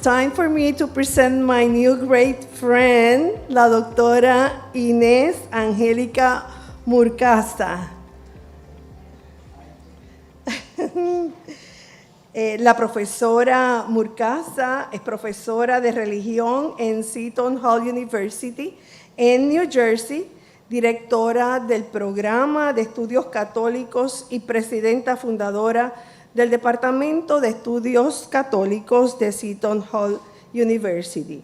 time for me to present my new great friend, la doctora Inés Angélica Murzaku. La profesora Murzaku es profesora de religión en Seton Hall University en New Jersey, directora del programa de estudios católicos y presidenta fundadora del Departamento de Estudios Católicos de Seton Hall University.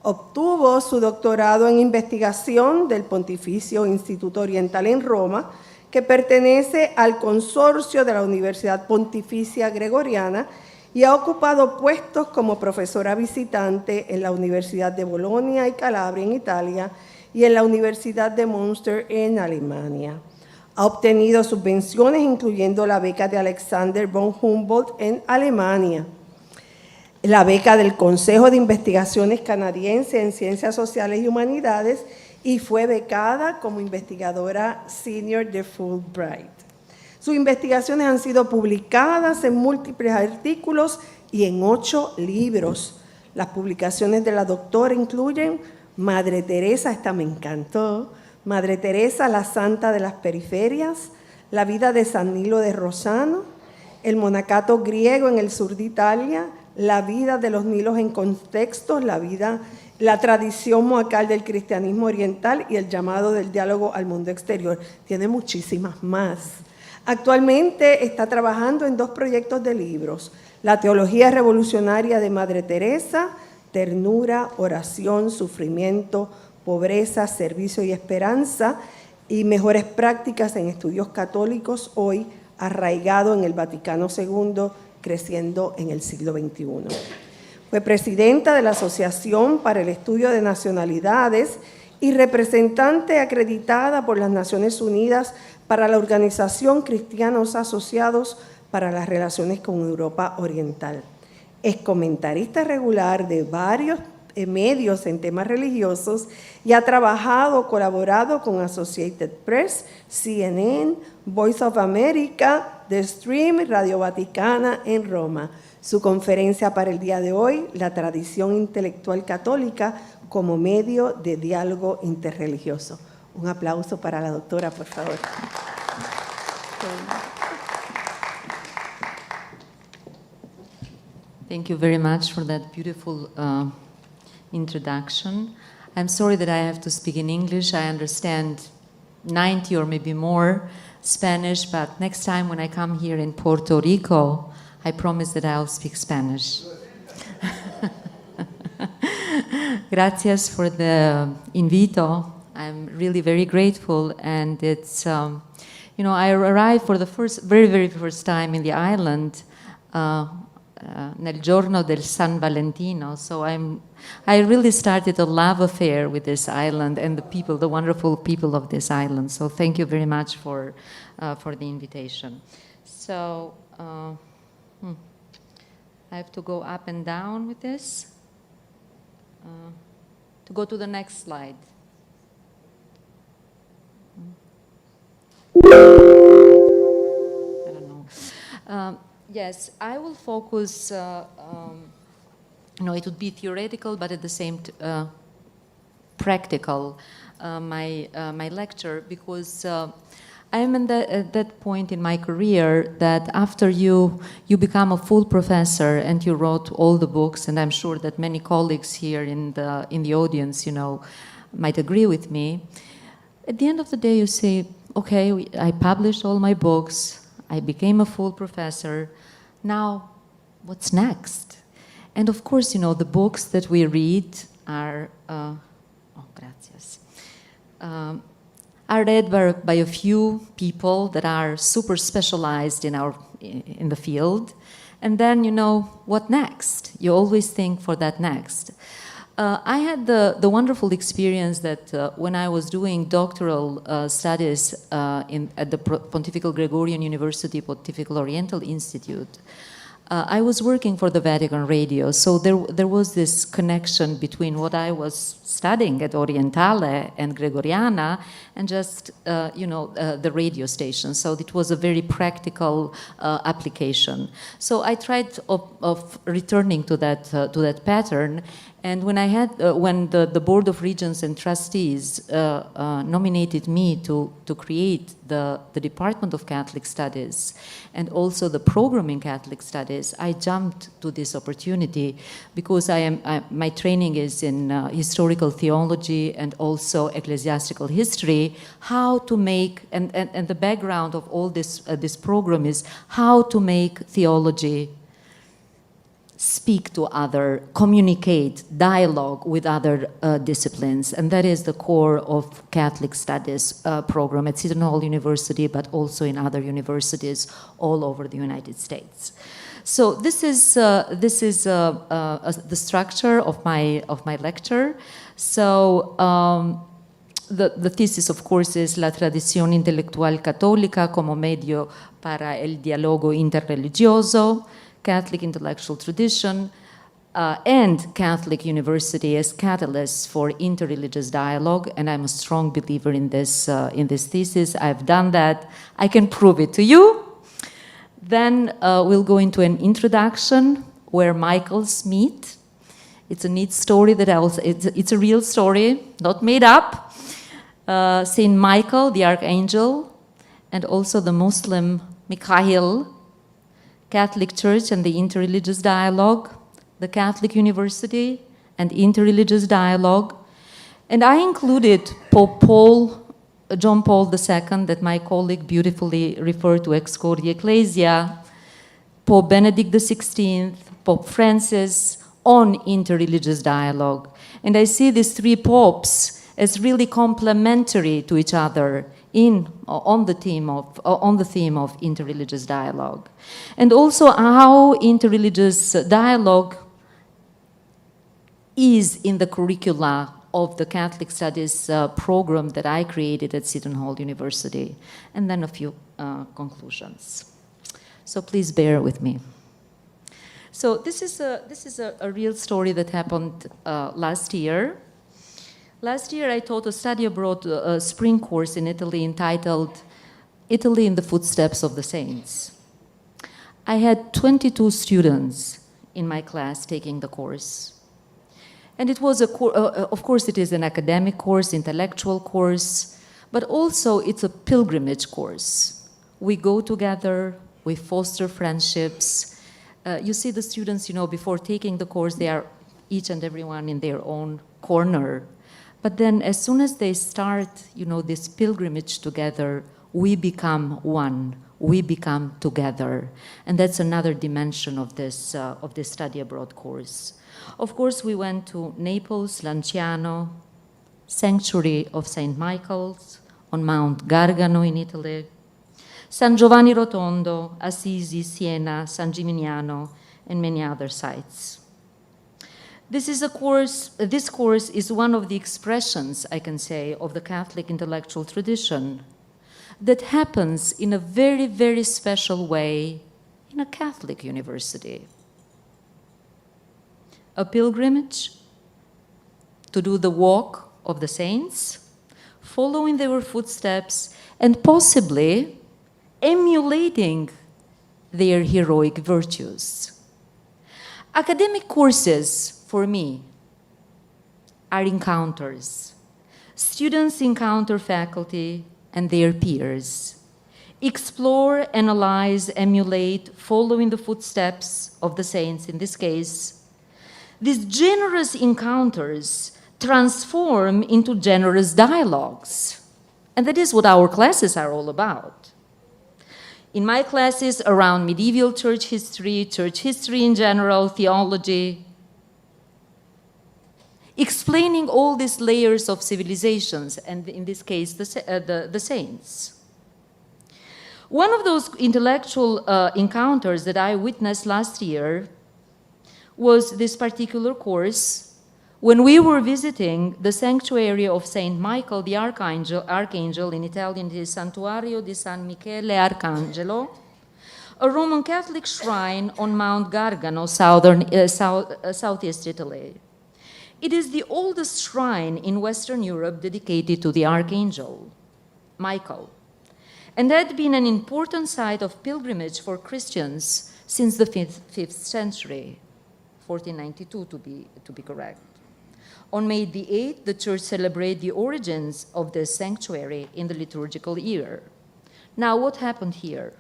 Obtuvo su doctorado en investigación del Pontificio Instituto Oriental en Roma, que pertenece al consorcio de la Universidad Pontificia Gregoriana y ha ocupado puestos como profesora visitante en la Universidad de Bolonia y Calabria en Italia y en la Universidad de Münster en Alemania. Ha obtenido subvenciones incluyendo la beca de Alexander von Humboldt en Alemania, la beca del Consejo de Investigaciones Canadiense en Ciencias Sociales y Humanidades y fue becada como investigadora senior de Fulbright. Sus investigaciones han sido publicadas en múltiples artículos y en 8 libros. Las publicaciones de la doctora incluyen Madre Teresa, esta me encantó, Madre Teresa, la Santa de las Periferias, la vida de San Nilo de Rosano, el monacato griego en el sur de Italia, la vida de los Nilos en contextos, la tradición moacal del cristianismo oriental y el llamado del diálogo al mundo exterior. Tiene muchísimas más. Actualmente está trabajando en 2 proyectos de libros, La teología revolucionaria de Madre Teresa, Ternura, oración, sufrimiento, pobreza, servicio y esperanza, y mejores prácticas en estudios católicos, hoy arraigado en el Vaticano II, creciendo en el siglo XXI. Fue presidenta de la Asociación para el Estudio de Nacionalidades y representante acreditada por las Naciones Unidas para la Organización Cristianos Asociados para las Relaciones con Europa Oriental. Es comentarista regular de varios medios en temas religiosos y ha colaborado con Associated Press, CNN, Voice of America, The Stream y Radio Vaticana en Roma. Su conferencia para el día de hoy, la tradición intelectual católica como medio de diálogo interreligioso. Un aplauso para la doctora, por favor. Thank you very much for that beautiful introduction. I'm sorry that I have to speak in English. I understand 90 or maybe more Spanish, but next time when I come here in Puerto Rico, I promise that I'll speak Spanish. Gracias for the invito. I'm really very grateful, and it's, you know, I arrived for the very first time in the island nel giorno del San Valentino, so I really started a love affair with this island and the people, the wonderful people of this island. So thank you very much for the invitation. So I have to go up and down with this. To go to the next slide. I don't know. Yes, I will focus, you know, it would be theoretical, but at the same practical, my lecture, because I am at that point in my career that after you become a full professor and you wrote all the books, and I'm sure that many colleagues here in the audience, you know, might agree with me. At the end of the day, you say, okay, I published all my books, I became a full professor. Now, what's next? And of course, you know, the books that we read are, are read by a few people that are super specialized in the field. And then, you know, what next? You always think for that next. I had the wonderful experience that when I was doing doctoral studies at the Pontifical Gregorian University Pontifical Oriental Institute, I was working for the Vatican Radio, so there was this connection between what I was studying at Orientale and Gregoriana and just, the radio station. So it was a very practical application. So I tried of returning to that pattern. And when when the Board of Regents and Trustees nominated me to create the Department of Catholic Studies and also the program in Catholic Studies, I jumped to this opportunity because my training is in historical theology and also ecclesiastical history. How to make, and the background of all this program is how to make theology speak to other, communicate, dialogue with other disciplines. And that is the core of Catholic Studies program at Seton Hall University, but also in other universities all over the United States. So this is the structure of my lecture. So the thesis, of course, is la tradición intelectual católica como medio para el diálogo interreligioso, Catholic intellectual tradition, and Catholic University as catalysts for interreligious dialogue. And I'm a strong believer in this thesis. I've done that. I can prove it to you. Then we'll go into an introduction where Michaels meet. It's a neat story that it's a real story, not made up. Saint Michael, the Archangel, and also the Muslim Mikhail, Catholic Church and the interreligious dialogue, the Catholic University and interreligious dialogue. And I included Pope John Paul II, that my colleague beautifully referred to ex corde ecclesia, Pope Benedict XVI, Pope Francis, on interreligious dialogue. And I see these three popes as really complementary to each other on the theme of interreligious dialogue. And also how interreligious dialogue is in the curricula of the Catholic Studies program that I created at Seton Hall University, and then a few conclusions. So please bear with me. So this is a real story that happened last year. Last year I taught a study abroad spring course in Italy entitled Italy in the Footsteps of the Saints. I had 22 students in my class taking the course. And it was of course it is an academic course, intellectual course, but also it's a pilgrimage course. We go together, we foster friendships. You see the students, before taking the course, they are each and everyone in their own corner. But then as soon as they start, this pilgrimage together, we become one. We become together. And that's another dimension of this study abroad course. Of course, we went to Naples, Lanciano, Sanctuary of St. Michael's, on Mount Gargano in Italy, San Giovanni Rotondo, Assisi, Siena, San Gimignano, and many other sites. This course is one of the expressions, I can say, of the Catholic intellectual tradition that happens in a very, very special way in a Catholic university. A pilgrimage to do the walk of the saints, following their footsteps, and possibly emulating their heroic virtues. Academic courses, for me, are encounters. Students encounter faculty and their peers, explore, analyze, emulate, following the footsteps of the saints in this case. These generous encounters transform into generous dialogues. And that is what our classes are all about. In my classes around medieval church history in general, theology, explaining all these layers of civilizations, and in this case, the saints. One of those intellectual encounters that I witnessed last year was this particular course when we were visiting the sanctuary of Saint Michael the Archangel, in Italian it is Santuario di San Michele Arcangelo, a Roman Catholic shrine on Mount Gargano, southeast Italy. It is the oldest shrine in Western Europe dedicated to the Archangel, Michael, and had been an important site of pilgrimage for Christians since the 5th century, 1492 to be correct. On May the 8th, the church celebrated the origins of the sanctuary in the liturgical year. Now, what happened here?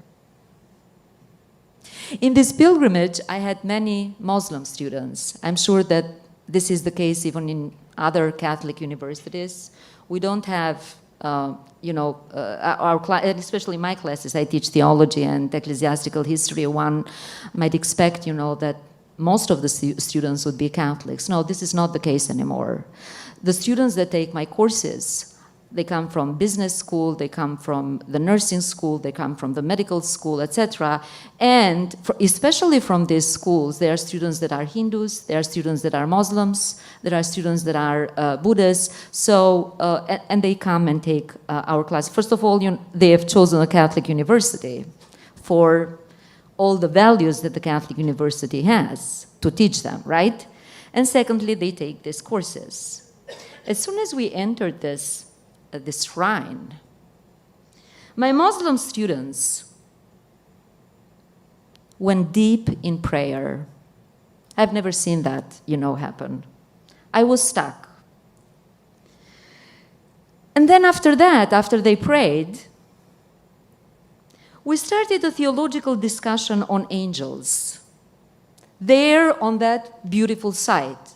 In this pilgrimage, I had many Muslim students. I'm sure that this is the case even in other Catholic universities. We don't have, our class, especially my classes, I teach theology and ecclesiastical history. One might expect, that most of the students would be Catholics. No, this is not the case anymore. The students that take my courses, they come from business school, they come from the nursing school, they come from the medical school, etc. And especially from these schools, there are students that are Hindus, there are students that are Muslims, there are students that are Buddhists. So, and they come and take our class. First of all, they have chosen a Catholic university for all the values that the Catholic university has to teach them, right? And secondly, they take these courses. As soon as we entered this shrine, my Muslim students went deep in prayer. I've never seen that, happen. I was stuck. And then after that, after they prayed, we started a theological discussion on angels. There on that beautiful site.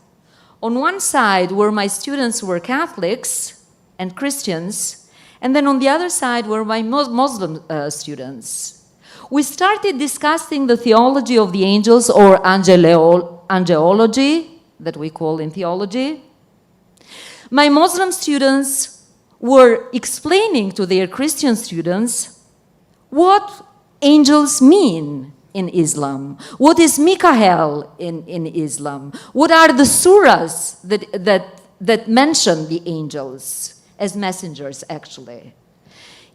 On one side were my students who were Catholics and Christians, and then on the other side were my Muslim students. We started discussing the theology of the angels, or angelology, that we call in theology. My Muslim students were explaining to their Christian students what angels mean in Islam. What is Mikael in Islam? What are the surahs that mention the angels as messengers, actually?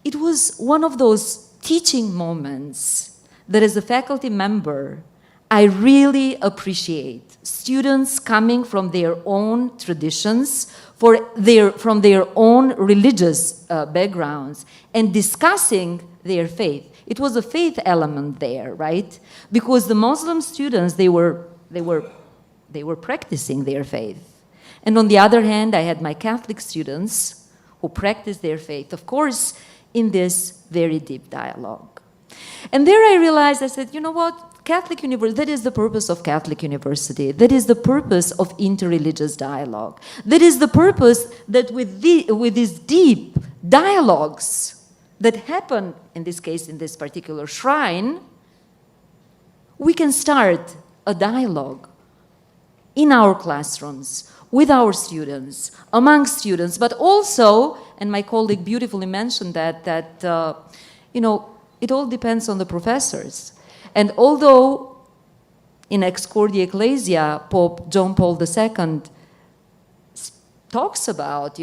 It was one of those teaching moments that as a faculty member, I really appreciate. Students coming from their own traditions, from their own religious backgrounds, and discussing their faith. It was a faith element there, right? Because the Muslim students, they were practicing their faith. And on the other hand, I had my Catholic students who practiced their faith, of course, in this very deep dialogue. And there I realized, I said, you know what? Catholic University, that is the purpose of Catholic University. That is the purpose of interreligious dialogue. That is the purpose that with these deep dialogues that happen, in this case, in this particular shrine, we can start a dialogue in our classrooms, with our students, among students, but also, and my colleague beautifully mentioned that it all depends on the professors. And although in Ex Cordia Ecclesia, Pope John Paul II talks about,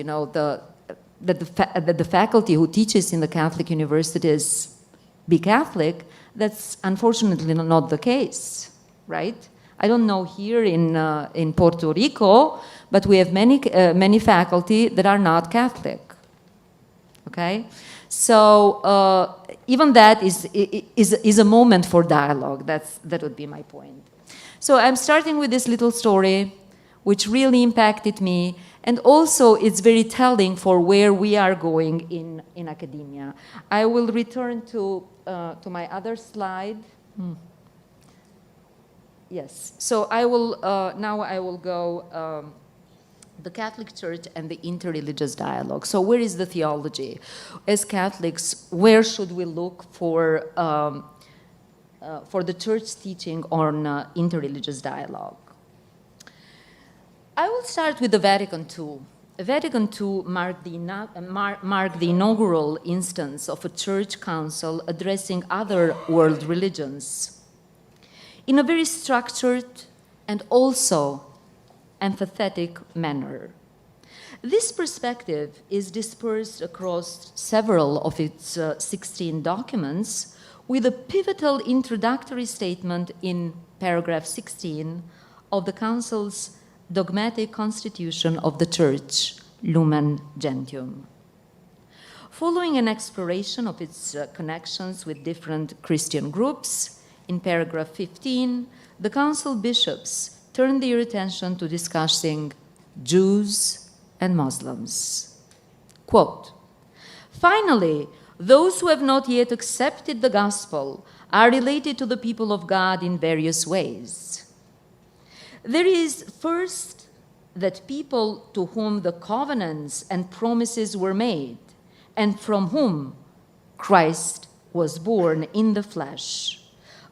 that the faculty who teaches in the Catholic universities be Catholic, that's unfortunately not the case, right? I don't know here in Puerto Rico, but we have many faculty that are not Catholic, okay? So even that is a moment for dialogue. That would be my point. So I'm starting with this little story, which really impacted me, and also it's very telling for where we are going in academia. I will return to my other slide. Yes. So I will now I will go. The Catholic Church and the interreligious dialogue. So where is the theology? As Catholics, where should we look for the Church teaching on interreligious dialogue? I will start with the Vatican II. Vatican II marked the inaugural instance of a Church Council addressing other world religions in a very structured and also empathetic manner. This perspective is dispersed across several of its 16 documents, with a pivotal introductory statement in paragraph 16 of the Council's dogmatic constitution of the Church, Lumen Gentium. Following an exploration of its connections with different Christian groups, in paragraph 15, the Council bishops turned their attention to discussing Jews and Muslims. Quote, "Finally, those who have not yet accepted the gospel are related to the people of God in various ways. There is first that people to whom the covenants and promises were made, and from whom Christ was born in the flesh,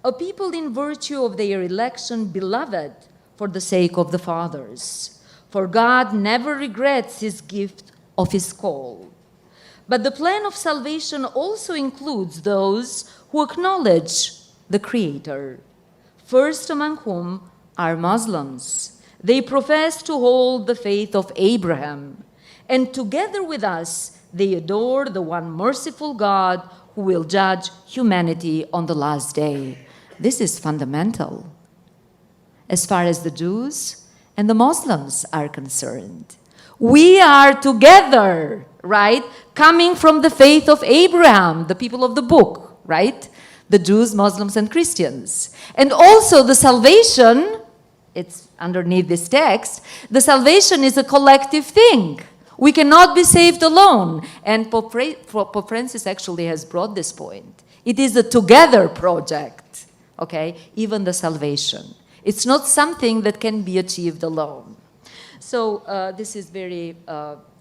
a people in virtue of their election beloved for the sake of the fathers. For God never regrets his gift of his call. But the plan of salvation also includes those who acknowledge the Creator, first among whom are Muslims. They profess to hold the faith of Abraham, and together with us, they adore the one merciful God who will judge humanity on the last day." This is fundamental as far as the Jews and the Muslims are concerned. We are together, right? Coming from the faith of Abraham, the people of the book, right? The Jews, Muslims, and Christians. And also the salvation, it's underneath this text, the salvation is a collective thing. We cannot be saved alone. And Pope Francis actually has brought this point. It is a together project, okay? Even the salvation. It's not something that can be achieved alone. So this is very,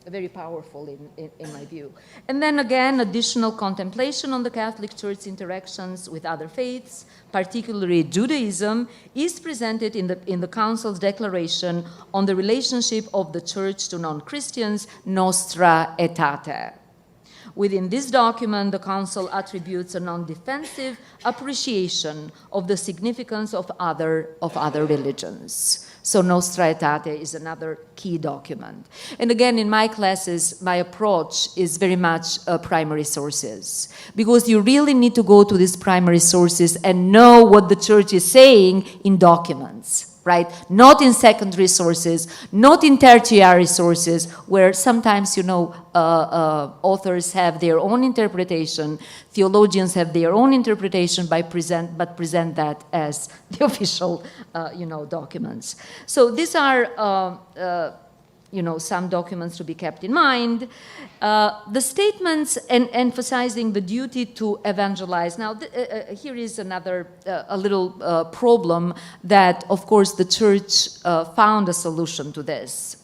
very powerful in my view. And then again, additional contemplation on the Catholic Church's interactions with other faiths, particularly Judaism, is presented in the Council's declaration on the relationship of the Church to non-Christians, Nostra Aetate. Within this document, the Council attributes a non-defensive appreciation of the significance of other religions. So Nostra Aetate is another key document. And again, in my classes, my approach is very much primary sources, because you really need to go to these primary sources and know what the Church is saying in documents. Right? Not in secondary sources, not in tertiary sources, where sometimes, you know, authors have their own interpretation, theologians have their own interpretation, but present that as the official, you know, documents. So these are, you know, some documents to be kept in mind. The statements emphasizing the duty to evangelize. Now, here is another, a little problem that, of course, the Church found a solution to this.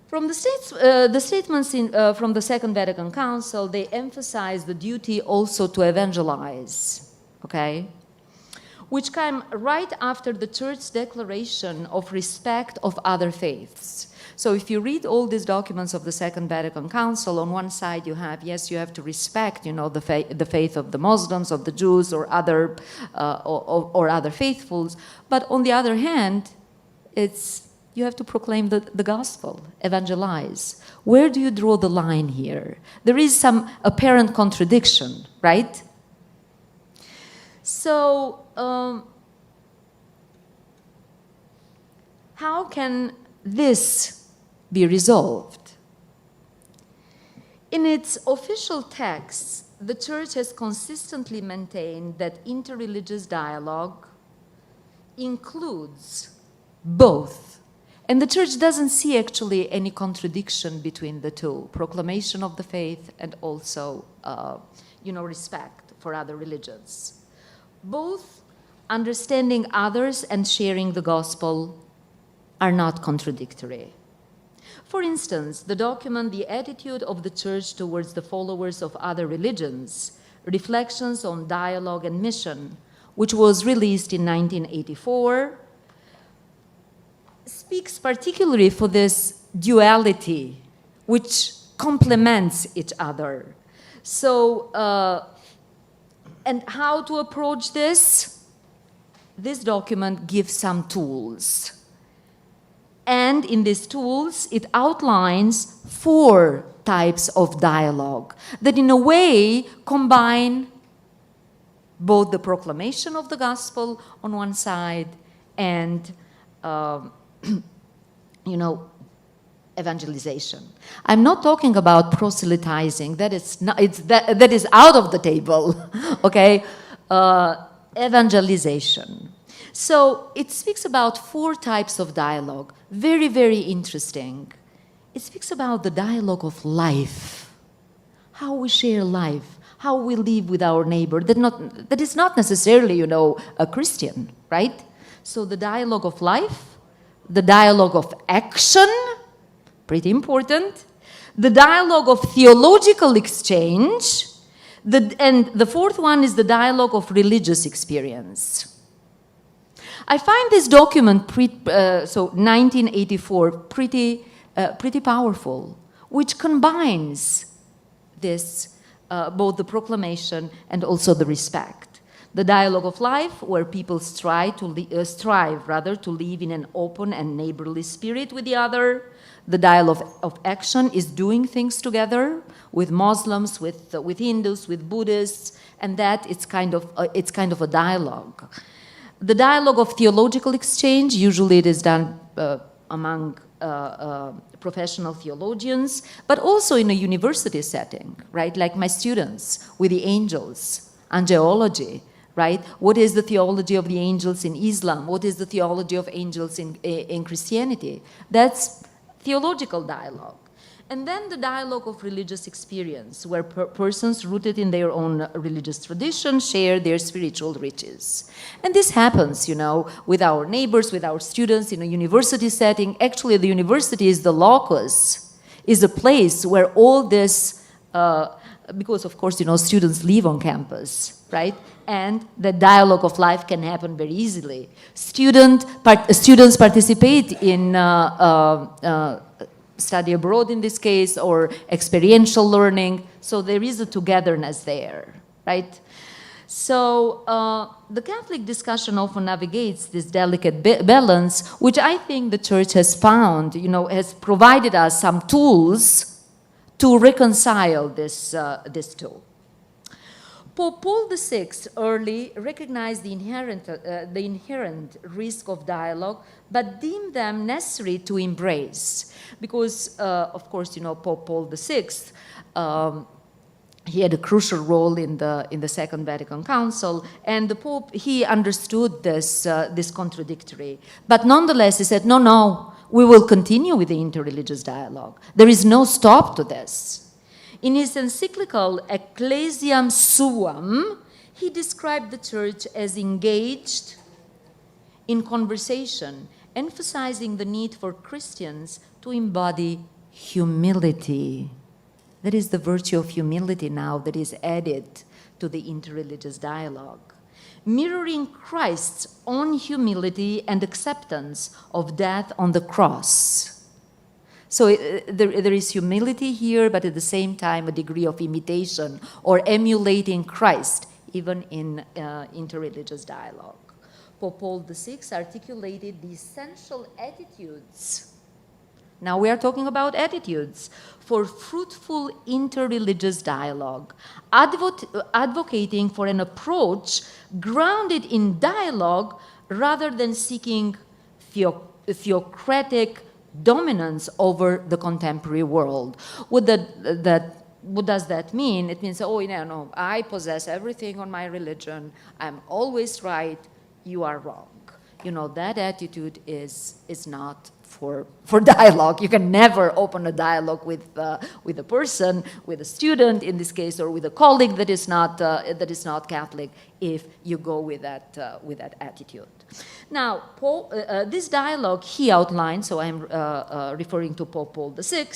From the statements from the Second Vatican Council, they emphasize the duty also to evangelize, okay? Which came right after the Church's declaration of respect of other faiths. So if you read all these documents of the Second Vatican Council, on one side you have, yes, you have to respect, you know, the faith of the Muslims, of the Jews, or other faithfuls. But on the other hand, you have to proclaim the gospel, evangelize. Where do you draw the line here? There is some apparent contradiction, right? So, how can this be resolved? In its official texts, the Church has consistently maintained that interreligious dialogue includes both. And the Church doesn't see actually any contradiction between the two, proclamation of the faith and also, you know, respect for other religions. Both understanding others and sharing the gospel are not contradictory. For instance, the document, The Attitude of the Church Towards the Followers of Other Religions, Reflections on Dialogue and Mission, which was released in 1984, speaks particularly for this duality, which complements each other. So, and how to approach this? This document gives some tools. And in these tools, it outlines 4 types of dialogue that in a way combine both the proclamation of the gospel on one side and, you know, evangelization. I'm not talking about proselytizing. That is not, that is out of the table. Okay, evangelization. So it speaks about 4 types of dialogue. Very, very interesting. It speaks about the dialogue of life, how we share life, how we live with our neighbor. That is not necessarily, you know, a Christian, right? So the dialogue of life, the dialogue of action, pretty important, the dialogue of theological exchange, and the 4th one is the dialogue of religious experience. I find this document, so 1984, pretty powerful, which combines this, both the proclamation and also the respect. The dialogue of life, where people strive to live in an open and neighborly spirit with the other. The dialogue of action is doing things together with Muslims, with Hindus, with Buddhists, and that it's kind of a dialogue. The dialogue of theological exchange, usually it is done among professional theologians, but also in a university setting, right? Like my students with the angels, angelology, right? What is the theology of the angels in Islam? What is the theology of angels in Christianity? That's theological dialogue. And then the dialogue of religious experience, where persons rooted in their own religious tradition share their spiritual riches. And this happens, you know, with our neighbors, with our students in a university setting. Actually, the university is the locus, is a place where all this, because of course, you know, students live on campus, right? And the dialogue of life can happen very easily. Students participate in study abroad in this case, or experiential learning, so there is a togetherness there, right? So the Catholic discussion often navigates this delicate balance, which I think the Church has found, you know, has provided us some tools to reconcile this two. Pope Paul VI early recognized the inherent risk of dialogue, but deemed them necessary to embrace. Because, of course, you know, Pope Paul VI, he had a crucial role in the Second Vatican Council, and the Pope, he understood this contradictory. But nonetheless, he said, no, we will continue with the interreligious dialogue. There is no stop to this. In his encyclical Ecclesiam Suam, he described the Church as engaged in conversation, emphasizing the need for Christians to embody humility. That is the virtue of humility now that is added to the interreligious dialogue, mirroring Christ's own humility and acceptance of death on the cross. So there is humility here, but at the same time a degree of imitation or emulating Christ, even in interreligious dialogue. Pope Paul VI articulated the essential attitudes. Now we are talking about attitudes for fruitful interreligious dialogue, advocating for an approach grounded in dialogue rather than seeking theocratic dominance over the contemporary world. What does that mean? It means, oh, no, I possess everything on my religion. I'm always right. You are wrong. You know, that attitude is not for dialogue. You can never open a dialogue with a person, with a student in this case, or with a colleague that is not Catholic, if you go with that attitude. Now, this dialogue he outlined, so I'm referring to Pope Paul VI,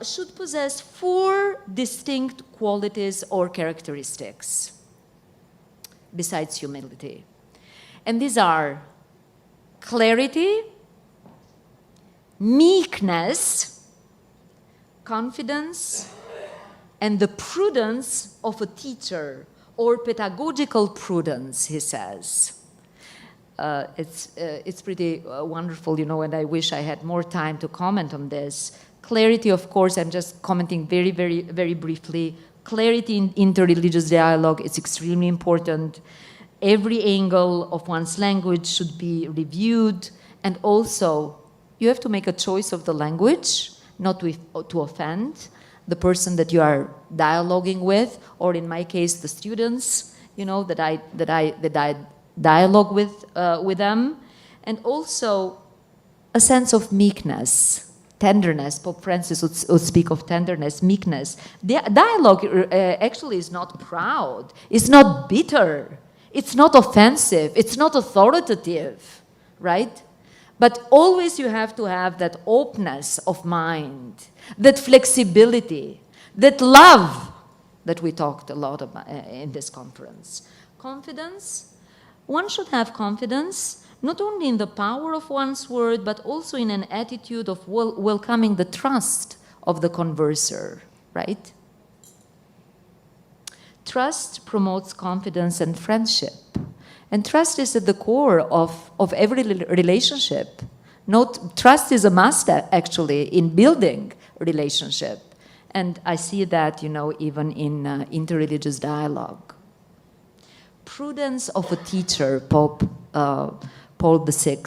should possess 4 distinct qualities or characteristics besides humility. And these are clarity, meekness, confidence, and the prudence of a teacher, or pedagogical prudence, he says. It's pretty wonderful, you know, and I wish I had more time to comment on this. Clarity, of course, I'm just commenting very, very, very briefly. clarity in interreligious dialogue is extremely important. Every angle of one's language should be reviewed, and also you have to make a choice of the language, not to offend the person that you are dialoguing with, or in my case, the students, you know, that I dialogue with them, and also a sense of meekness. Tenderness. Pope Francis would speak of tenderness, meekness. The dialogue actually is not proud. It's not bitter. It's not offensive. It's not authoritative, right? But always you have to have that openness of mind, that flexibility, that love that we talked a lot about in this conference. Confidence. One should have confidence not only in the power of one's word, but also in an attitude of welcoming the trust of the converser, right? Trust promotes confidence and friendship. And trust is at the core of every relationship. Trust is a must, actually, in building a relationship. And I see that, you know, even in interreligious dialogue. Prudence of a teacher, Pope Paul VI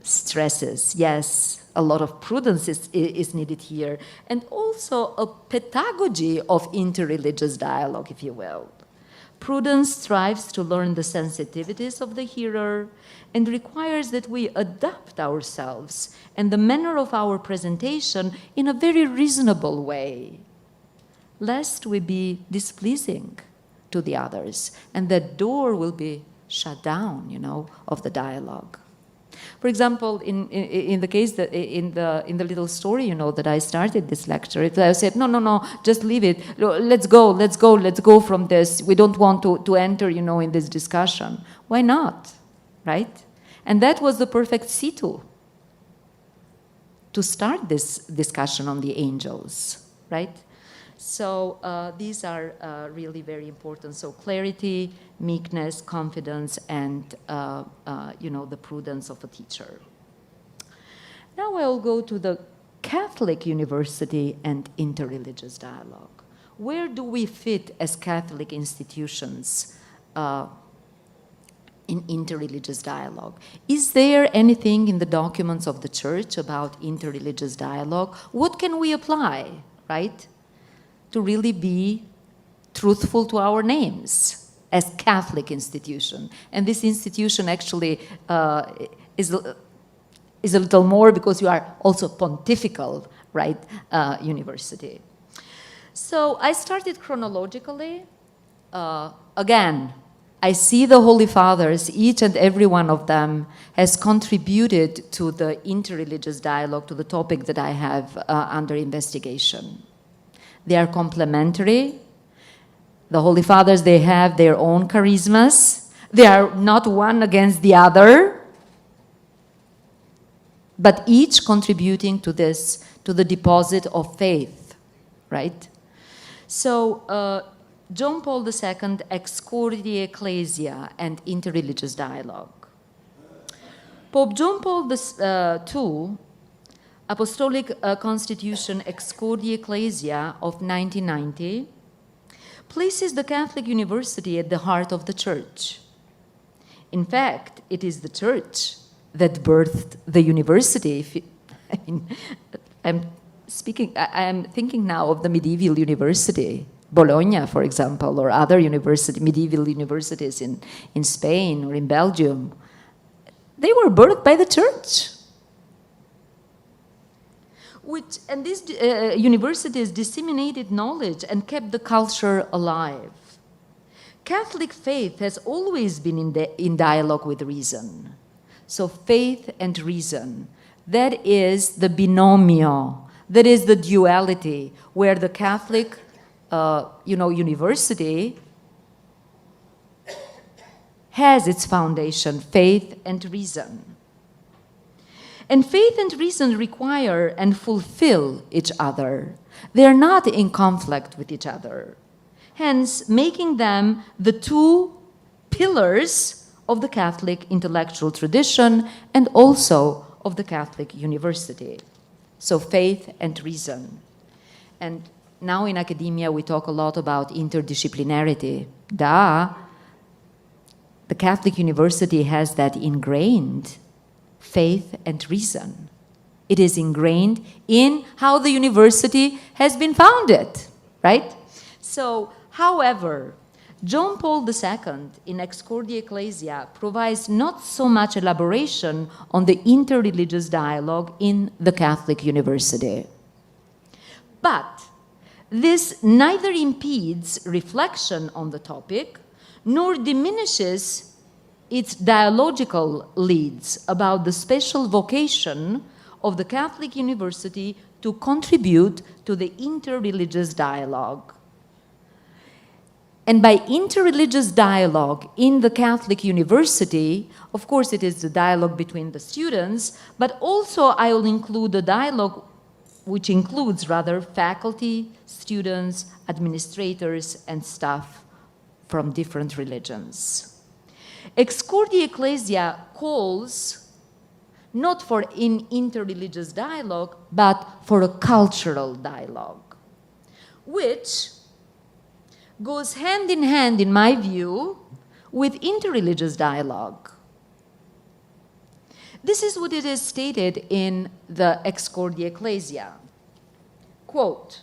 stresses, yes, a lot of prudence is needed here, and also a pedagogy of interreligious dialogue, if you will. Prudence strives to learn the sensitivities of the hearer and requires that we adapt ourselves and the manner of our presentation in a very reasonable way, lest we be displeasing to the others, and that door will be shut down, you know, of the dialogue. For example, in the case that in the little story, you know, that I started this lecture, I said, no, just leave it. Let's go from this. We don't want to enter, you know, in this discussion. Why not, right? And that was the perfect situ to start this discussion on the angels, right? So these are really very important. So clarity, meekness, confidence, and you know, the prudence of a teacher. Now I'll go to the Catholic University and interreligious dialogue. Where do we fit as Catholic institutions in interreligious dialogue? Is there anything in the documents of the Church about interreligious dialogue? What can we apply, right, to really be truthful to our names as Catholic institution? And this institution actually is a little more because you are also pontifical, right, university. So I started chronologically. Again, I see the Holy Fathers, each and every one of them has contributed to the interreligious dialogue, to the topic that I have under investigation. They are complementary. The Holy Fathers, they have their own charismas. They are not one against the other, but each contributing to this, to the deposit of faith, right? So John Paul II, Excordia the Ecclesia and interreligious dialogue. Pope John Paul II, Apostolic Constitution Excordia the Ecclesia of 1990, places the Catholic University at the heart of the Church. In fact, it is the Church that birthed the university. I'm thinking now of the medieval university, Bologna, for example, or other medieval universities in Spain or in Belgium. They were birthed by the Church. And these universities disseminated knowledge and kept the culture alive. Catholic faith has always been in dialogue with reason. So faith and reason, that is the binomio, that is the duality, where the Catholic university has its foundation, faith and reason. And faith and reason require and fulfill each other. They are not in conflict with each other, hence making them the two pillars of the Catholic intellectual tradition and also of the Catholic university. So faith and reason. And now in academia we talk a lot about interdisciplinarity. The Catholic University has that ingrained, faith and reason. It is ingrained in how the university has been founded, right? So, however, John Paul II in Ex Cordie Ecclesia provides not so much elaboration on the interreligious dialogue in the Catholic University. But this neither impedes reflection on the topic, nor diminishes its dialogical leads about the special vocation of the Catholic University to contribute to the interreligious dialogue. And by interreligious dialogue in the Catholic University, of course it is the dialogue between the students, but also I will include the dialogue which includes rather faculty, students, administrators, and staff from different religions. Ex Cordie Ecclesia calls not for an interreligious dialogue, but for a cultural dialogue, which goes hand in hand, in my view, with interreligious dialogue. This is what it is stated in the Ex Cordie Ecclesia. Quote,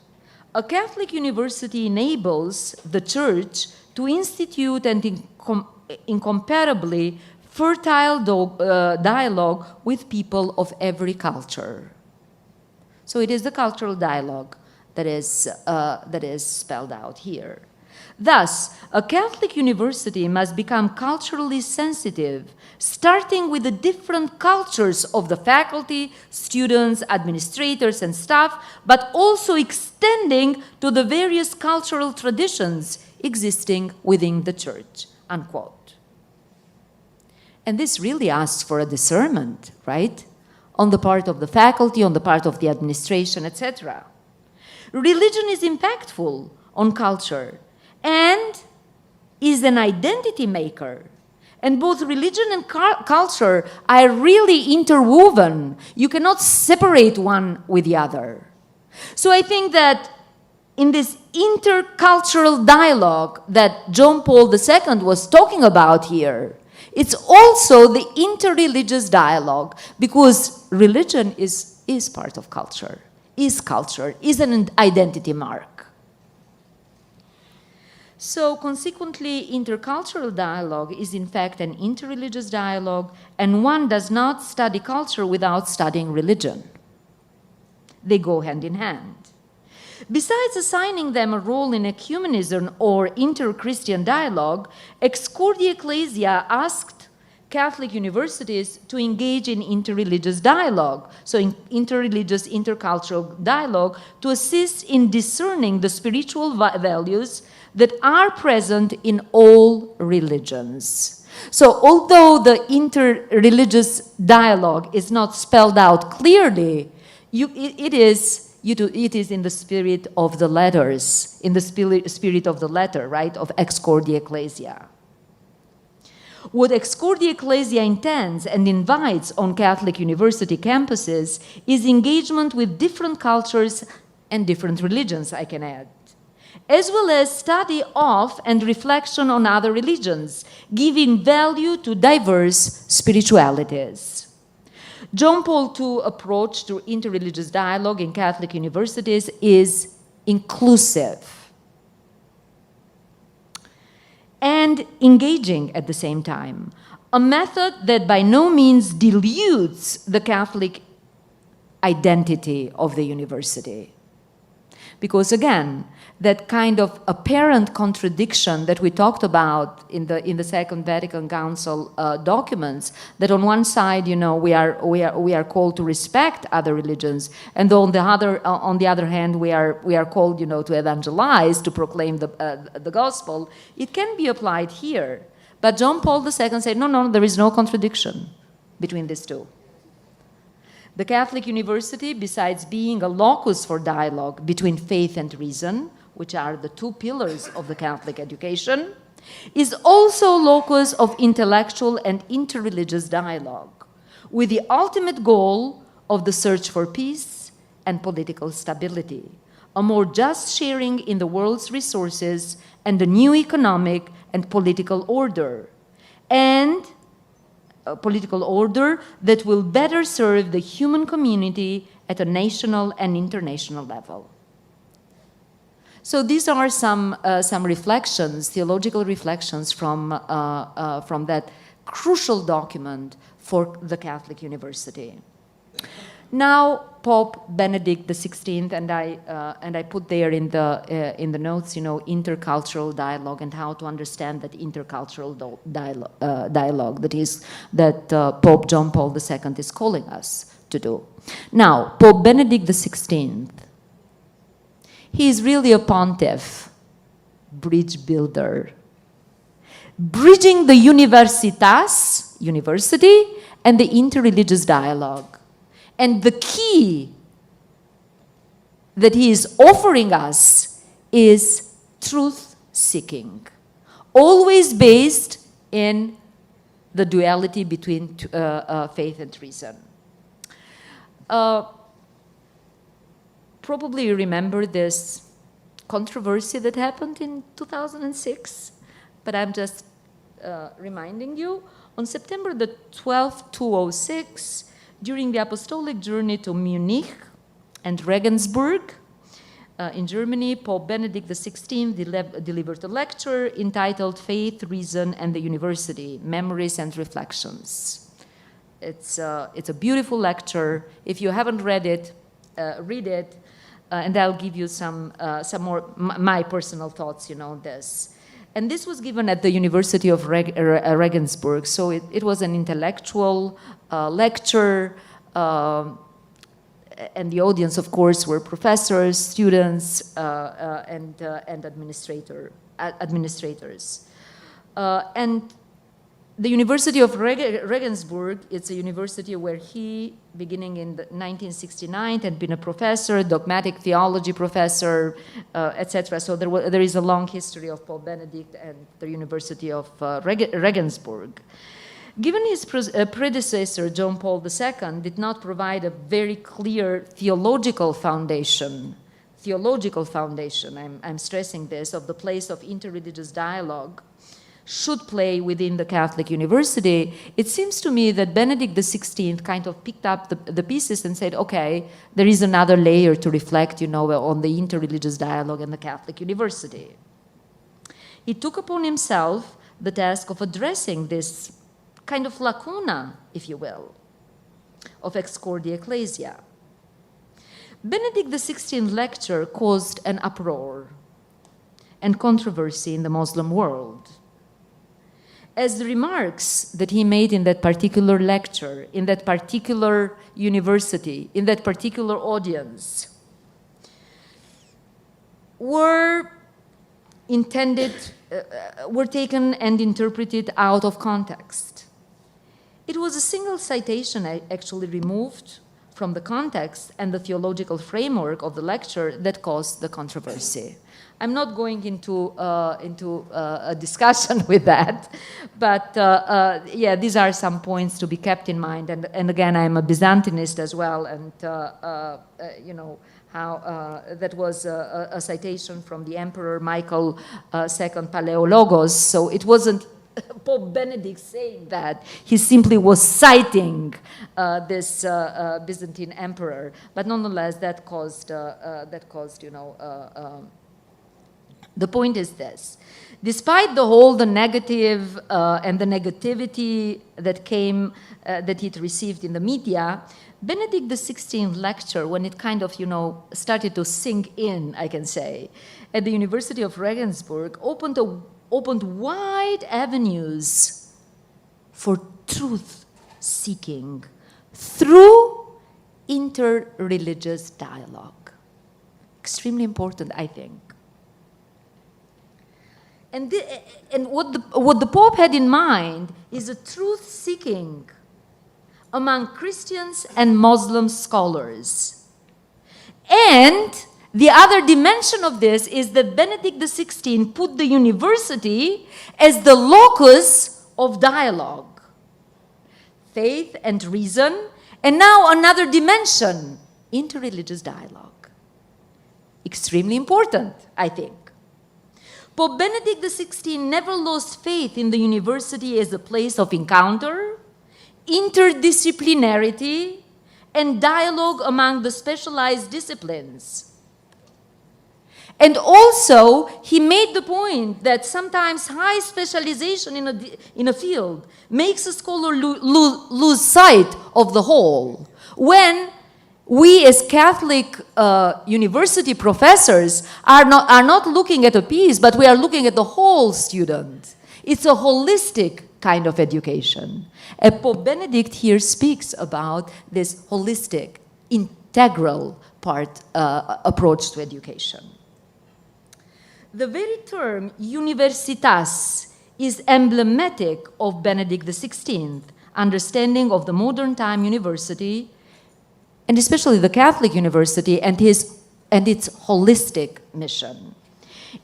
"A Catholic university enables the Church to institute an incomparably fertile dialogue with people of every culture." So it is the cultural dialogue that is spelled out here. Thus, a Catholic university must become culturally sensitive, starting with the different cultures of the faculty, students, administrators, and staff, but also extending to the various cultural traditions existing within the Church, unquote. And this really asks for a discernment, right? On the part of the faculty, on the part of the administration, etc. Religion is impactful on culture and is an identity maker. And both religion and culture are really interwoven. You cannot separate one with the other. So I think that in this intercultural dialogue that John Paul II was talking about here, it's also the interreligious dialogue, because religion is part of culture, is an identity mark. So consequently, intercultural dialogue is in fact an interreligious dialogue, and one does not study culture without studying religion. They go hand in hand. Besides assigning them a role in ecumenism or inter-Christian dialogue, Ex Cordie Ecclesia asked Catholic universities to engage in interreligious dialogue, so in interreligious, intercultural dialogue, to assist in discerning the spiritual values that are present in all religions. So although the interreligious dialogue is not spelled out clearly, it is in the spirit of the letters, in the spirit of the letter, right, of Ex Cordie Ecclesia. What Ex Cordie Ecclesia intends and invites on Catholic university campuses is engagement with different cultures and different religions, I can add, as well as study of and reflection on other religions, giving value to diverse spiritualities. John Paul II approach to interreligious dialogue in Catholic universities is inclusive and engaging at the same time, a method that by no means dilutes the Catholic identity of the university. Because again, that kind of apparent contradiction that we talked about in the Second Vatican Council documents, that on one side, we are called to respect other religions, and on the other hand, we are called, to evangelize, to proclaim the gospel. It can be applied here, but John Paul II said, no, there is no contradiction between these two. The Catholic University, besides being a locus for dialogue between faith and reason, which are the two pillars of the Catholic education, is also a locus of intellectual and interreligious dialogue, with the ultimate goal of the search for peace and political stability, a more just sharing in the world's resources, and a new economic and political order. And a political order that will better serve the human community at a national and international level. So these are some reflections, theological reflections from that crucial document for the Catholic University. Now, Pope Benedict XVI, and I put there in the notes, intercultural dialogue and how to understand that intercultural dialogue that Pope John Paul II is calling us to do. Now, Pope Benedict XVI, he is really a pontiff, bridge builder, bridging the universitas, university, and the interreligious dialogue. And the key that he is offering us is truth-seeking, always based in the duality between faith and reason. Probably you remember this controversy that happened in 2006, but I'm just reminding you. On September the 12th, 2006, during the apostolic journey to Munich and Regensburg in Germany, Pope Benedict XVI delivered a lecture entitled Faith, Reason, and the University, Memories and Reflections. It's a beautiful lecture. If you haven't read it, read it, and I'll give you some more my personal thoughts, on this. And this was given at the University of Regensburg, so it was an intellectual lecture, and the audience, of course, were professors, students, and administrators. And the University of Regensburg, it's a university where he, beginning in 1969, had been a professor, dogmatic theology professor, etc. So there is a long history of Pope Benedict and the University of Regensburg. Given his predecessor, John Paul II, did not provide a very clear theological foundation, I'm stressing this, of the place of interreligious dialogue should play within the Catholic University, it seems to me that Benedict XVI kind of picked up the pieces and said, okay, there is another layer to reflect, on the interreligious dialogue in the Catholic University. He took upon himself the task of addressing this kind of lacuna, if you will, of Ex Corde Ecclesia. Benedict XVI lecture caused an uproar and controversy in the Muslim world, as the remarks that he made in that particular lecture, in that particular university, in that particular audience, were taken and interpreted out of context. It was a single citation actually removed from the context and the theological framework of the lecture that caused the controversy. I'm not going into a discussion with that, but yeah, these are some points to be kept in mind. And again, I'm a Byzantinist as well, and how that was a citation from the Emperor Michael II Paleologos. So it wasn't Pope Benedict saying that; he simply was citing this Byzantine emperor. But nonetheless, that caused the point is this: despite the negative and the negativity that came, that it received in the media, Benedict XVI lecture, when it kind of, started to sink in, I can say, at the University of Regensburg, opened wide avenues for truth-seeking through interreligious dialogue. Extremely important, I think. And what the Pope had in mind is a truth-seeking among Christians and Muslim scholars. And the other dimension of this is that Benedict XVI put the university as the locus of dialogue, faith and reason, and now another dimension, interreligious dialogue. extremely important, I think. Pope Benedict XVI never lost faith in the university as a place of encounter, interdisciplinarity, and dialogue among the specialized disciplines. And also, he made the point that sometimes high specialization in a field makes a scholar lose sight of the whole. When we as Catholic university professors are not looking at a piece, but we are looking at the whole student. It's a holistic kind of education. And Pope Benedict here speaks about this holistic, integral approach to education. The very term universitas is emblematic of Benedict XVI, understanding of the modern time university, and especially the Catholic university and its holistic mission.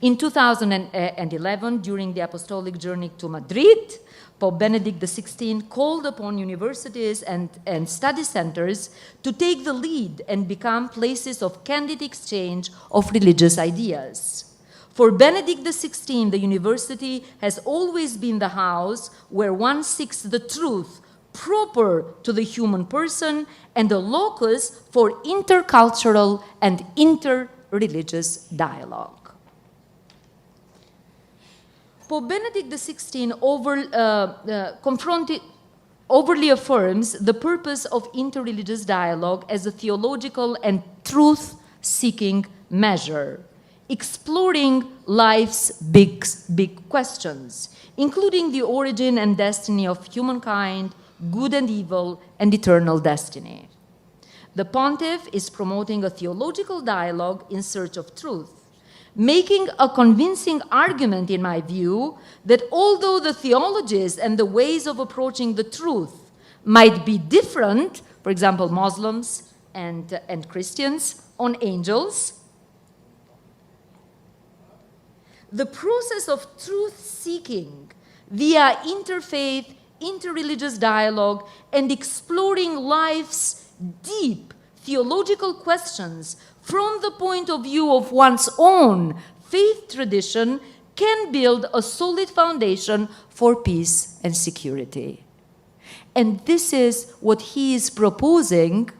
In 2011, during the apostolic journey to Madrid, Pope Benedict XVI called upon universities and study centers to take the lead and become places of candid exchange of religious ideas. For Benedict XVI, the university has always been the house where one seeks the truth proper to the human person and the locus for intercultural and interreligious dialogue. Pope Benedict XVI overly affirms the purpose of interreligious dialogue as a theological and truth-seeking measure, exploring life's big questions, including the origin and destiny of humankind, good and evil, and eternal destiny. The pontiff is promoting a theological dialogue in search of truth, making a convincing argument, in my view, that although the theologies and the ways of approaching the truth might be different, for example, Muslims and Christians on angels, the process of truth-seeking via interfaith, interreligious dialogue, and exploring life's deep theological questions from the point of view of one's own faith tradition can build a solid foundation for peace and security. And this is what he is proposing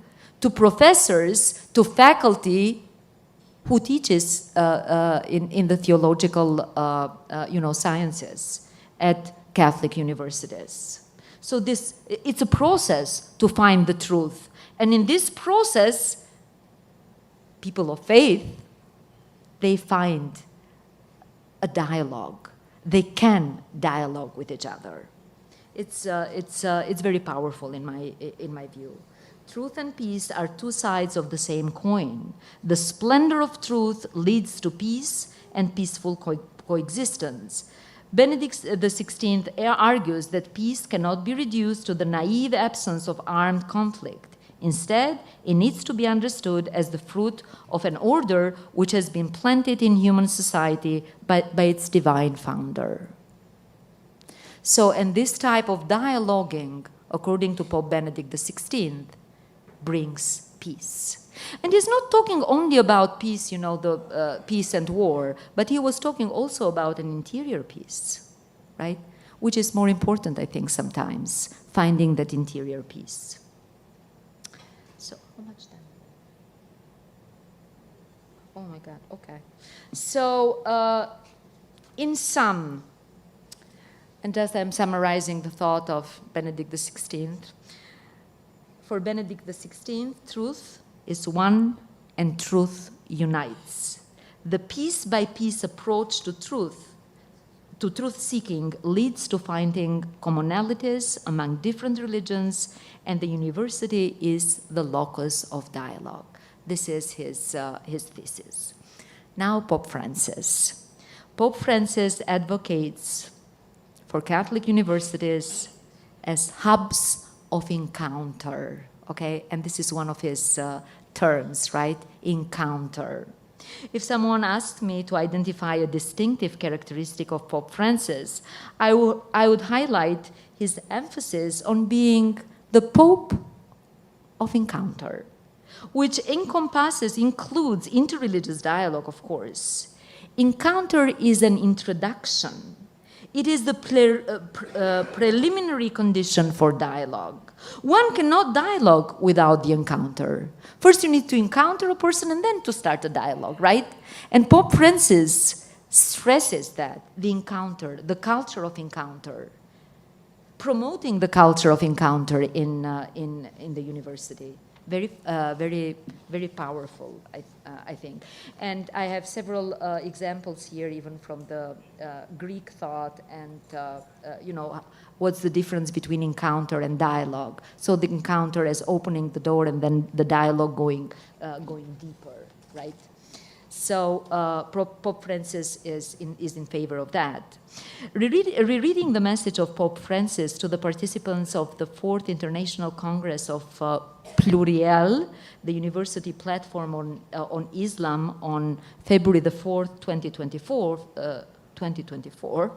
to professors, to faculty who teaches in the theological sciences at Catholic universities. So it's a process to find the truth. And in this process, people of faith, they find a dialogue. They can dialogue with each other. It's very powerful in my view. Truth and peace are two sides of the same coin. The splendor of truth leads to peace and peaceful coexistence. Benedict XVI argues that peace cannot be reduced to the naive absence of armed conflict. Instead, it needs to be understood as the fruit of an order which has been planted in human society by its divine founder. So, and this type of dialoguing, according to Pope Benedict XVI, brings peace. And he's not talking only about peace, the peace and war, but he was talking also about an interior peace, right? Which is more important, I think, sometimes, finding that interior peace. So, how much time? Oh my God, okay. So, in sum, and just I'm summarizing the thought of Benedict XVI, for Benedict XVI, truth is one and truth unites. The piece-by-piece approach to truth-seeking leads to finding commonalities among different religions, and the university is the locus of dialogue. This is his thesis. Now, Pope Francis. Pope Francis advocates for Catholic universities as hubs of encounter, okay? And this is one of his terms, right? Encounter. If someone asked me to identify a distinctive characteristic of Pope Francis, I would highlight his emphasis on being the Pope of encounter, which includes interreligious dialogue, of course. Encounter is an introduction. It is the preliminary condition for dialogue. One cannot dialogue without the encounter. First, you need to encounter a person and then to start a dialogue, right? And Pope Francis stresses that, the encounter, the culture of encounter, promoting the culture of encounter in the university. Very powerful, I think. And I have several examples here, even from the Greek thought, and what's the difference between encounter and dialogue. So the encounter as opening the door, and then the dialogue going deeper, right? So Pope Francis is in favor of that. Rereading the message of Pope Francis to the participants of the 4th International Congress of Pluriel, the university platform on Islam, on February the 4th, 2024,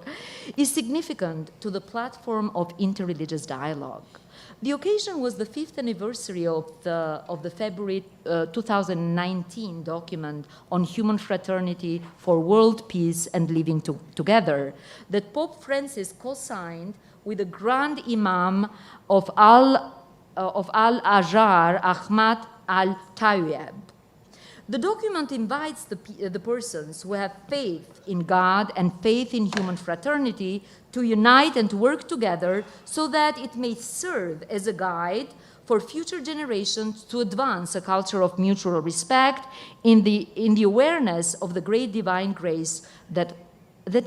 is significant to the platform of interreligious dialogue. The occasion was the 5th anniversary of the February 2019 document on human fraternity for world peace and living together that Pope Francis co-signed with the Grand Imam of Al-Azhar, Ahmad al-Tayyib. The document invites the persons who have faith in God and faith in human fraternity to unite and to work together so that it may serve as a guide for future generations to advance a culture of mutual respect in the awareness of the great divine grace that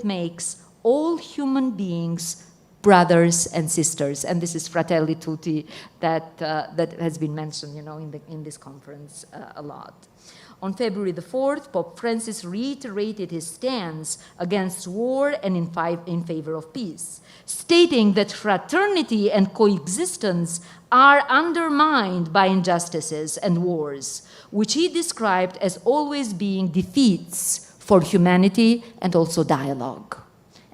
makes all human beings brothers and sisters. And this is Fratelli Tutti that has been mentioned, in this conference a lot. On February the 4th, Pope Francis reiterated his stance against war and in favor of peace, stating that fraternity and coexistence are undermined by injustices and wars, which he described as always being defeats for humanity and also dialogue.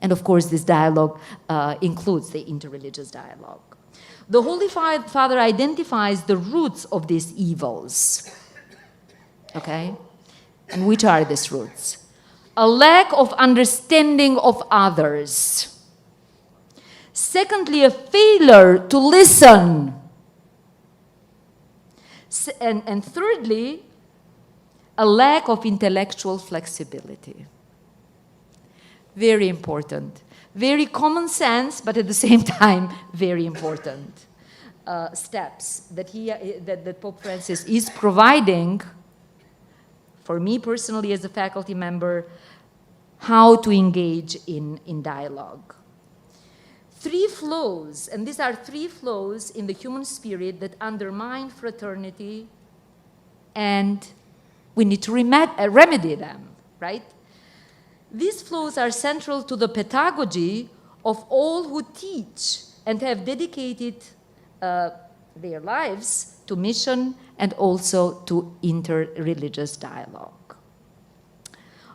And of course, this dialogue includes the interreligious dialogue. The Holy Father identifies the roots of these evils. Okay? And which are these roots? A lack of understanding of others. Secondly, a failure to listen. And thirdly, a lack of intellectual flexibility. Very important. Very common sense, but at the same time, very important steps that Pope Francis is providing for me personally as a faculty member, how to engage in dialogue. 3 flows, and these are 3 flows in the human spirit that undermine fraternity, and we need to remedy them, right? These flows are central to the pedagogy of all who teach and have dedicated their lives to mission and also to interreligious dialogue.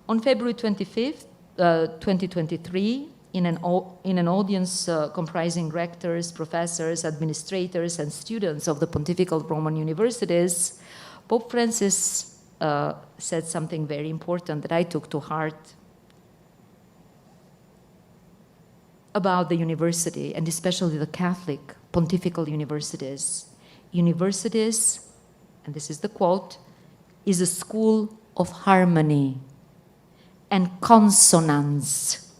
On February 25th, 2023, in an audience comprising rectors, professors, administrators, and students of the Pontifical Roman Universities, Pope Francis said something very important that I took to heart about the university, and especially the Catholic pontifical universities. Universities, and this is the quote, is a school of harmony and consonance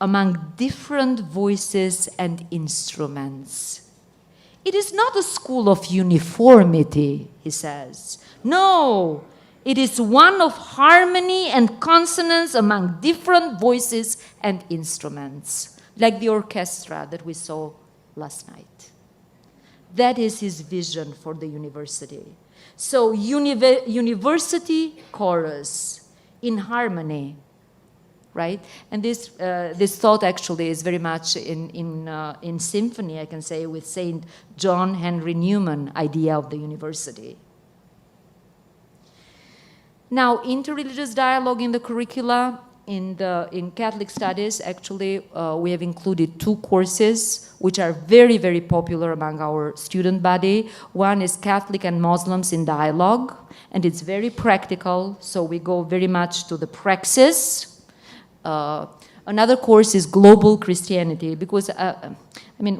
among different voices and instruments. It is not a school of uniformity, he says. No, it is one of harmony and consonance among different voices and instruments, like the orchestra that we saw last night. That is his vision for the university. So university chorus in harmony, right? And this thought actually is very much in symphony, I can say, with Saint John Henry Newman idea of the university. Now, interreligious dialogue in the curricula in Catholic studies, actually, we have included 2 courses which are very, very popular among our student body. One is Catholic and Muslims in Dialogue, and it's very practical, so we go very much to the praxis. Another course is Global Christianity, because I mean,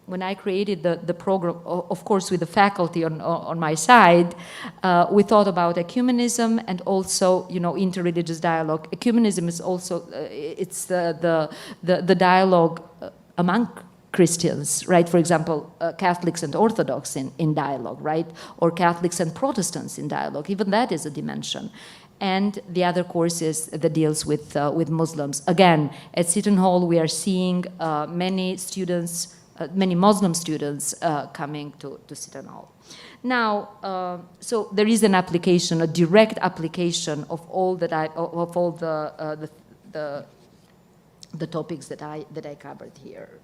when I created the program, of course, with the faculty on my side, we thought about ecumenism and also, you know, interreligious dialogue. Ecumenism is also, it's the dialogue among Christians, right? For example, Catholics and Orthodox in dialogue, right? Or Catholics and Protestants in dialogue. Even that is a dimension. And the other course is that deals with Muslims. Again, at Seton Hall, we are seeing many students, many Muslim students coming to Seton Hall. Now, so there is an application, a direct application of all that of all the topics that I covered here.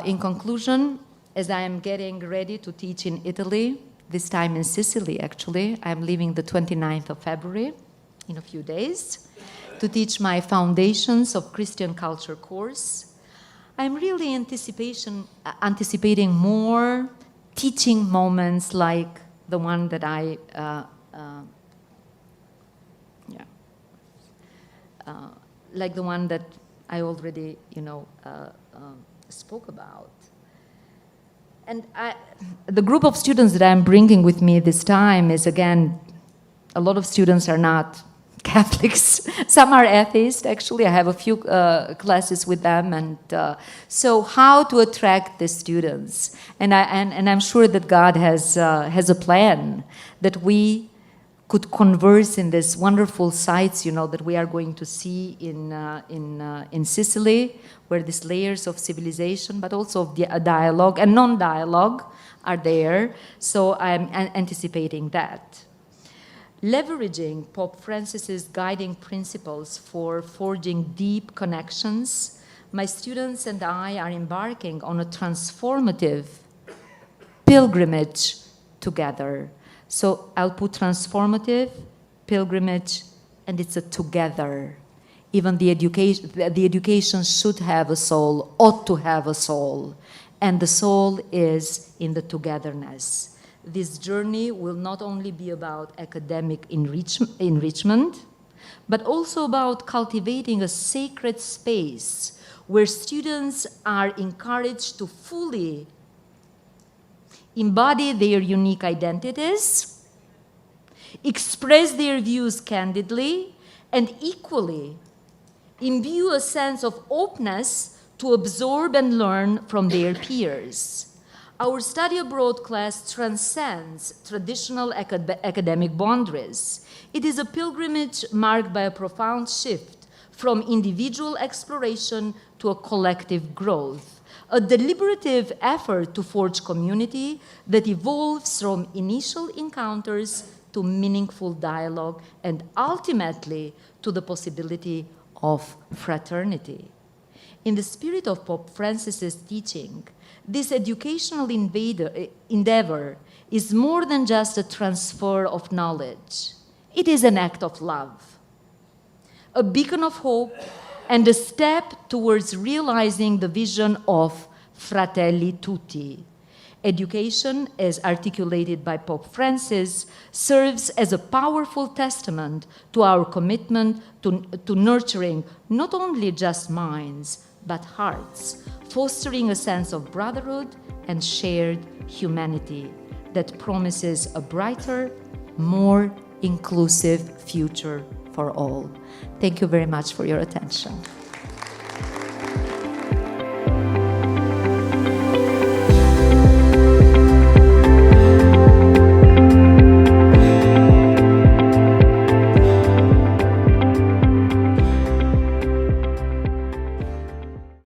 In conclusion, as I am getting ready to teach in Italy, this time in Sicily, actually. I'm leaving the 29th of February, in a few days, to teach my Foundations of Christian Culture course. I'm really anticipating more teaching moments like the one that like the one that I already, you know, spoke about. And the group of students that I'm bringing with me this time is, again, a lot of students are not Catholics. Some are atheists, actually. I have a few classes with them. And so how to attract the students? And I'm sure that God has a plan that we could converse in these wonderful sites, you know, that we are going to see in Sicily, where these layers of civilization, but also of the dialogue and non-dialogue are there. So I'm anticipating that. Leveraging Pope Francis's guiding principles for forging deep connections, my students and I are embarking on a transformative pilgrimage together. So I'll put transformative, pilgrimage, and it's a together. Even the education should have a soul, ought to have a soul. And the soul is in the togetherness. This journey will not only be about academic enrichment, but also about cultivating a sacred space where students are encouraged to fully embody their unique identities, express their views candidly, and equally imbue a sense of openness to absorb and learn from their peers. Our study abroad class transcends traditional academic boundaries. It is a pilgrimage marked by a profound shift from individual exploration to a collective growth, a deliberative effort to forge community that evolves from initial encounters to meaningful dialogue and ultimately to the possibility of fraternity. In the spirit of Pope Francis's teaching, this educational endeavor is more than just a transfer of knowledge. It is an act of love, a beacon of hope, and a step towards realizing the vision of Fratelli Tutti. Education, as articulated by Pope Francis, serves as a powerful testament to our commitment to nurturing not only just minds, but hearts, fostering a sense of brotherhood and shared humanity that promises a brighter, more inclusive future for all. Thank you very much for your attention.